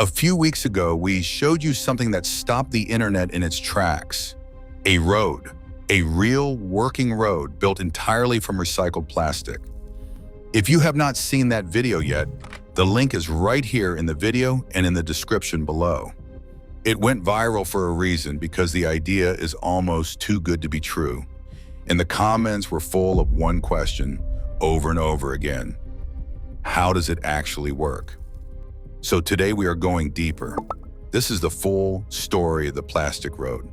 A few weeks ago, we showed you something that stopped the internet in its tracks. A road, a real working road built entirely from recycled plastic. If you have not seen that video yet, the link is right here in the video and in the description below. It went viral for a reason because the idea is almost too good to be true. And the comments were full of one question over and over again. How does it actually work? So today we are going deeper. This is the full story of the PlasticRoad.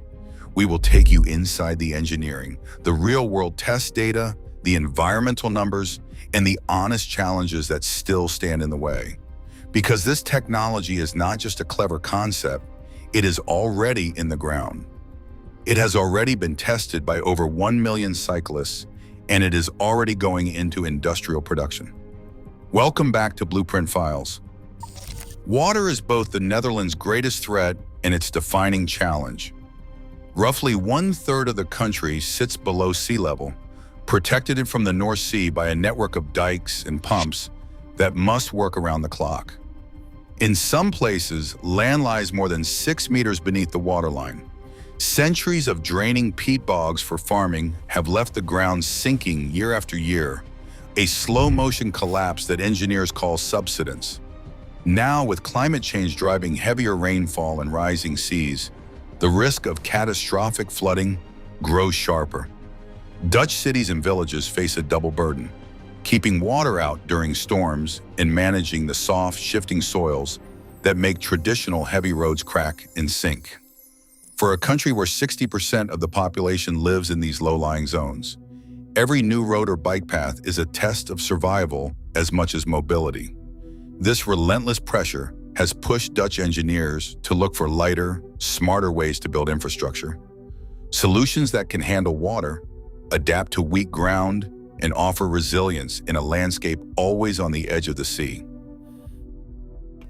We will take you inside the engineering, the real-world test data, the environmental numbers, and the honest challenges that still stand in the way. Because this technology is not just a clever concept, it is already in the ground. It has already been tested by over 1 million cyclists, and it is already going into industrial production. Welcome back to Blueprint Files. Water is both the Netherlands' greatest threat and its defining challenge. Roughly 1/3 of the country sits below sea level, protected from the North Sea by a network of dikes and pumps that must work around the clock. In some places, land lies more than 6 meters beneath the waterline. Centuries of draining peat bogs for farming have left the ground sinking year after year, a slow-motion collapse that engineers call subsidence. Now, with climate change driving heavier rainfall and rising seas, the risk of catastrophic flooding grows sharper. Dutch cities and villages face a double burden, keeping water out during storms and managing the soft, shifting soils that make traditional heavy roads crack and sink. For a country where 60% of the population lives in these low-lying zones, every new road or bike path is a test of survival as much as mobility. This relentless pressure has pushed Dutch engineers to look for lighter, smarter ways to build infrastructure. Solutions that can handle water, adapt to weak ground, and offer resilience in a landscape always on the edge of the sea.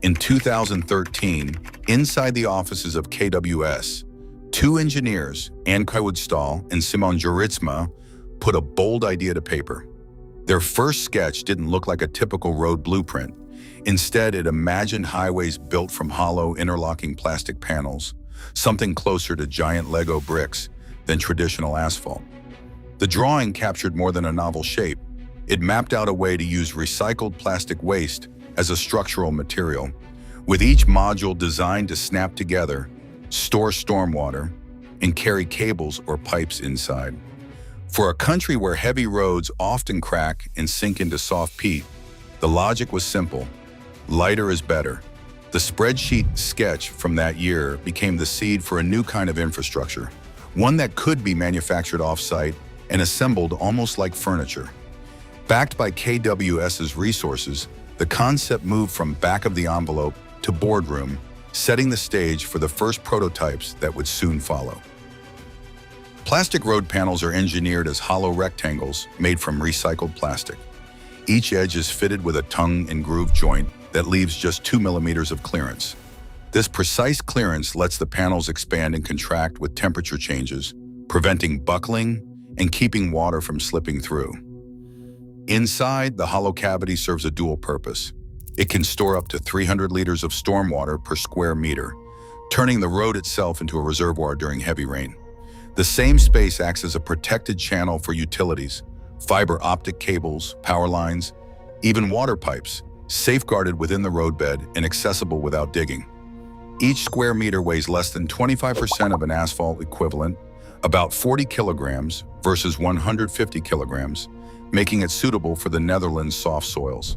In 2013, inside the offices of KWS, two engineers, Koudstaal and Jorritsma, put a bold idea to paper. Their first sketch didn't look like a typical road blueprint. Instead, it imagined highways built from hollow, interlocking plastic panels, something closer to giant Lego bricks than traditional asphalt. The drawing captured more than a novel shape. It mapped out a way to use recycled plastic waste as a structural material, with each module designed to snap together, store stormwater, and carry cables or pipes inside. For a country where heavy roads often crack and sink into soft peat, the logic was simple. Lighter is better. The spreadsheet sketch from that year became the seed for a new kind of infrastructure, one that could be manufactured off-site and assembled almost like furniture. Backed by KWS's resources, the concept moved from back of the envelope to boardroom, setting the stage for the first prototypes that would soon follow. PlasticRoad panels are engineered as hollow rectangles made from recycled plastic. Each edge is fitted with a tongue and groove joint that leaves just 2 millimeters of clearance. This precise clearance lets the panels expand and contract with temperature changes, preventing buckling and keeping water from slipping through. Inside, the hollow cavity serves a dual purpose. It can store up to 300 liters of stormwater per square meter, turning the road itself into a reservoir during heavy rain. The same space acts as a protected channel for utilities, fiber optic cables, power lines, even water pipes, safeguarded within the roadbed and accessible without digging. Each square meter weighs less than 25% of an asphalt equivalent, about 40 kilograms versus 150 kilograms, making it suitable for the Netherlands' soft soils.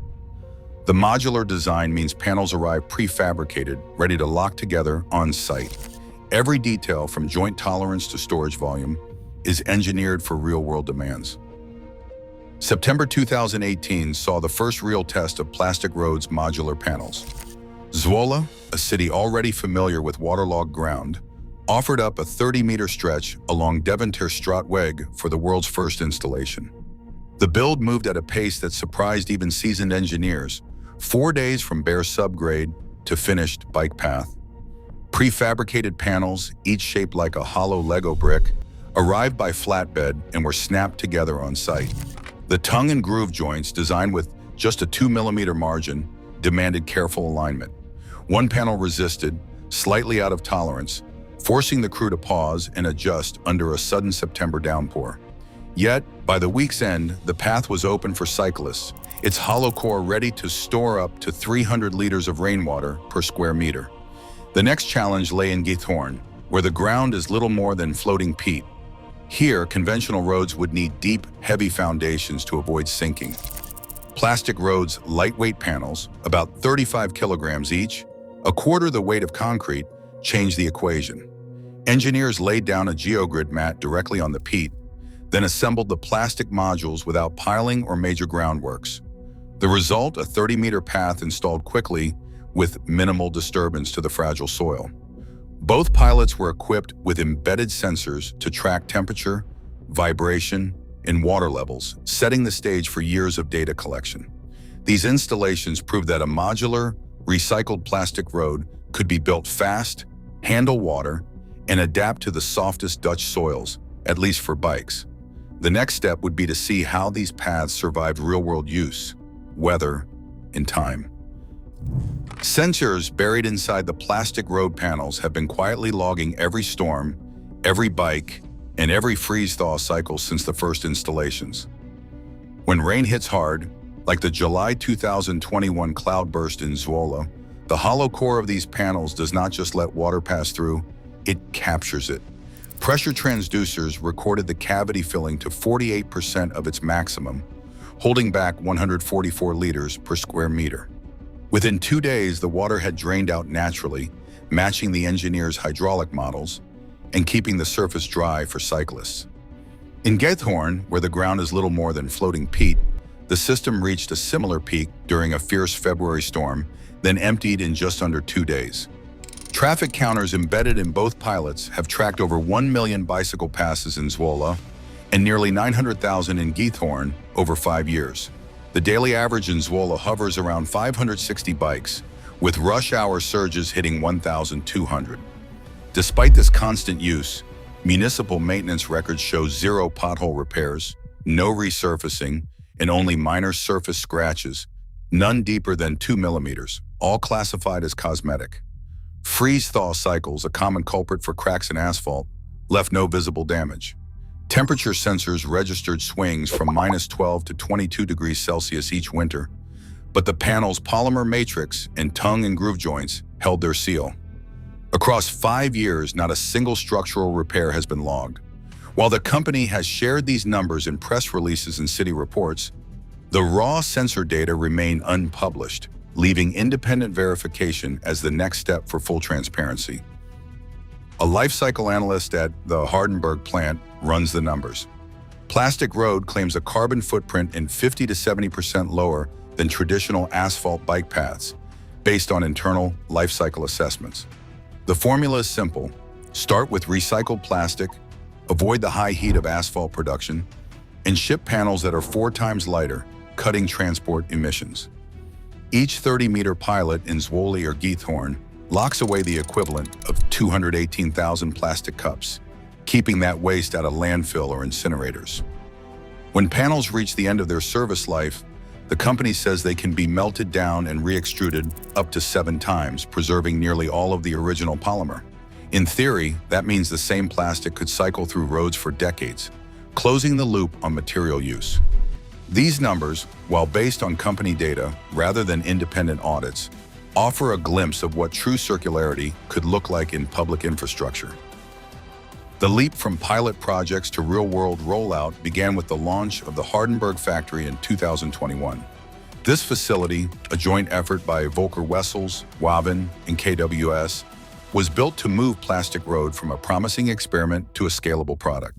The modular design means panels arrive prefabricated, ready to lock together on site. Every detail, from joint tolerance to storage volume, is engineered for real-world demands. September 2018 saw the first real test of PlasticRoad's modular panels. Zwolle, a city already familiar with waterlogged ground, offered up a 30-meter stretch along Deventer-Straatweg for the world's first installation. The build moved at a pace that surprised even seasoned engineers, 4 days from bare subgrade to finished bike path. Prefabricated panels, each shaped like a hollow Lego brick, arrived by flatbed and were snapped together on site. The tongue and groove joints, designed with just a 2 millimeter margin, demanded careful alignment. One panel resisted, slightly out of tolerance, forcing the crew to pause and adjust under a sudden September downpour. Yet, by the week's end, the path was open for cyclists, its hollow core ready to store up to 300 liters of rainwater per square meter. The next challenge lay in Giethoorn, where the ground is little more than floating peat. Here, conventional roads would need deep, heavy foundations to avoid sinking. PlasticRoad's lightweight panels, about 35 kilograms each, a quarter the weight of concrete, changed the equation. Engineers laid down a geogrid mat directly on the peat, then assembled the plastic modules without piling or major groundworks. The result, a 30-meter path installed quickly with minimal disturbance to the fragile soil. Both pilots were equipped with embedded sensors to track temperature, vibration, and water levels, setting the stage for years of data collection. These installations proved that a modular, recycled plastic road could be built fast, handle water, and adapt to the softest Dutch soils, at least for bikes. The next step would be to see how these paths survived real-world use, weather, and time. Sensors buried inside the plastic road panels have been quietly logging every storm, every bike, and every freeze-thaw cycle since the first installations. When rain hits hard, like the July 2021 cloudburst in Zwolle, the hollow core of these panels does not just let water pass through, it captures it. Pressure transducers recorded the cavity filling to 48% of its maximum, holding back 144 liters per square meter. Within 2 days, the water had drained out naturally, matching the engineer's hydraulic models and keeping the surface dry for cyclists. In Giethoorn, where the ground is little more than floating peat, the system reached a similar peak during a fierce February storm, then emptied in just under 2 days. Traffic counters embedded in both pilots have tracked over 1 million bicycle passes in Zwolle and nearly 900,000 in Giethoorn over 5 years. The daily average in Zwolle hovers around 560 bikes, with rush hour surges hitting 1,200. Despite this constant use, municipal maintenance records show 0 pothole repairs, no resurfacing, and only minor surface scratches, none deeper than 2 millimeters, all classified as cosmetic. Freeze-thaw cycles, a common culprit for cracks in asphalt, left no visible damage. Temperature sensors registered swings from -12 to 22 degrees Celsius each winter, but the panel's polymer matrix and tongue and groove joints held their seal. Across 5 years, not a single structural repair has been logged. While the company has shared these numbers in press releases and city reports, the raw sensor data remain unpublished, leaving independent verification as the next step for full transparency. A life cycle analyst at the Hardenberg plant runs the numbers. PlasticRoad claims a carbon footprint in 50 to 70% lower than traditional asphalt bike paths, based on internal life cycle assessments. The formula is simple. Start with recycled plastic, avoid the high heat of asphalt production, and ship panels that are 4 times lighter, cutting transport emissions. Each 30-meter pilot in Zwolle or Giethoorn locks away the equivalent of 218,000 plastic cups, keeping that waste out of landfill or incinerators. When panels reach the end of their service life, the company says they can be melted down and re-extruded up to 7 times, preserving nearly all of the original polymer. In theory, that means the same plastic could cycle through roads for decades, closing the loop on material use. These numbers, while based on company data rather than independent audits, offer a glimpse of what true circularity could look like in public infrastructure. The leap from pilot projects to real-world rollout began with the launch of the Hardenberg factory in 2021. This facility, a joint effort by Volker Wessels, Waben, and KWS, was built to move PlasticRoad from a promising experiment to a scalable product.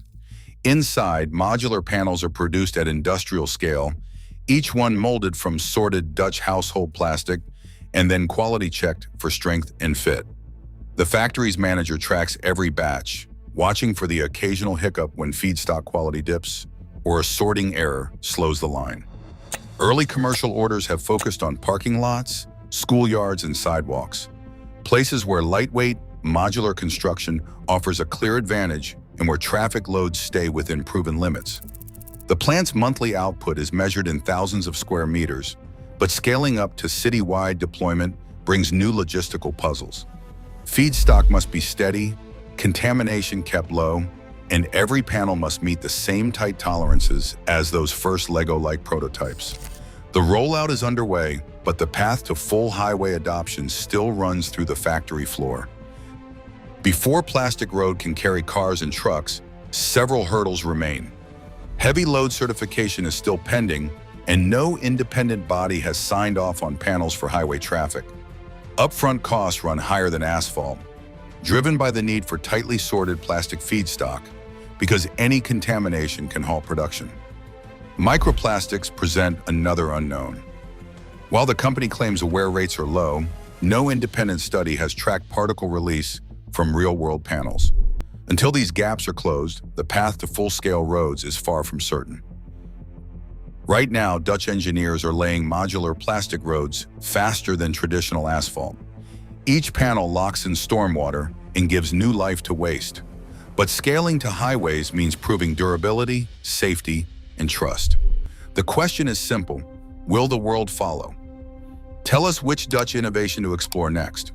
Inside, modular panels are produced at industrial scale, each one molded from sorted Dutch household plastic and then quality checked for strength and fit. The factory's manager tracks every batch, watching for the occasional hiccup when feedstock quality dips or a sorting error slows the line. Early commercial orders have focused on parking lots, schoolyards, and sidewalks, places where lightweight, modular construction offers a clear advantage and where traffic loads stay within proven limits. The plant's monthly output is measured in thousands of square meters, but scaling up to citywide deployment brings new logistical puzzles. Feedstock must be steady, contamination kept low, and every panel must meet the same tight tolerances as those first Lego-like prototypes. The rollout is underway, but the path to full highway adoption still runs through the factory floor. Before PlasticRoad can carry cars and trucks, several hurdles remain. Heavy load certification is still pending, and no independent body has signed off on panels for highway traffic. Upfront costs run higher than asphalt, driven by the need for tightly sorted plastic feedstock, because any contamination can halt production. Microplastics present another unknown. While the company claims wear rates are low, no independent study has tracked particle release from real-world panels. Until these gaps are closed, the path to full-scale roads is far from certain. Right now, Dutch engineers are laying modular plastic roads faster than traditional asphalt. Each panel locks in stormwater and gives new life to waste. But scaling to highways means proving durability, safety, and trust. The question is simple: will the world follow? Tell us which Dutch innovation to explore next.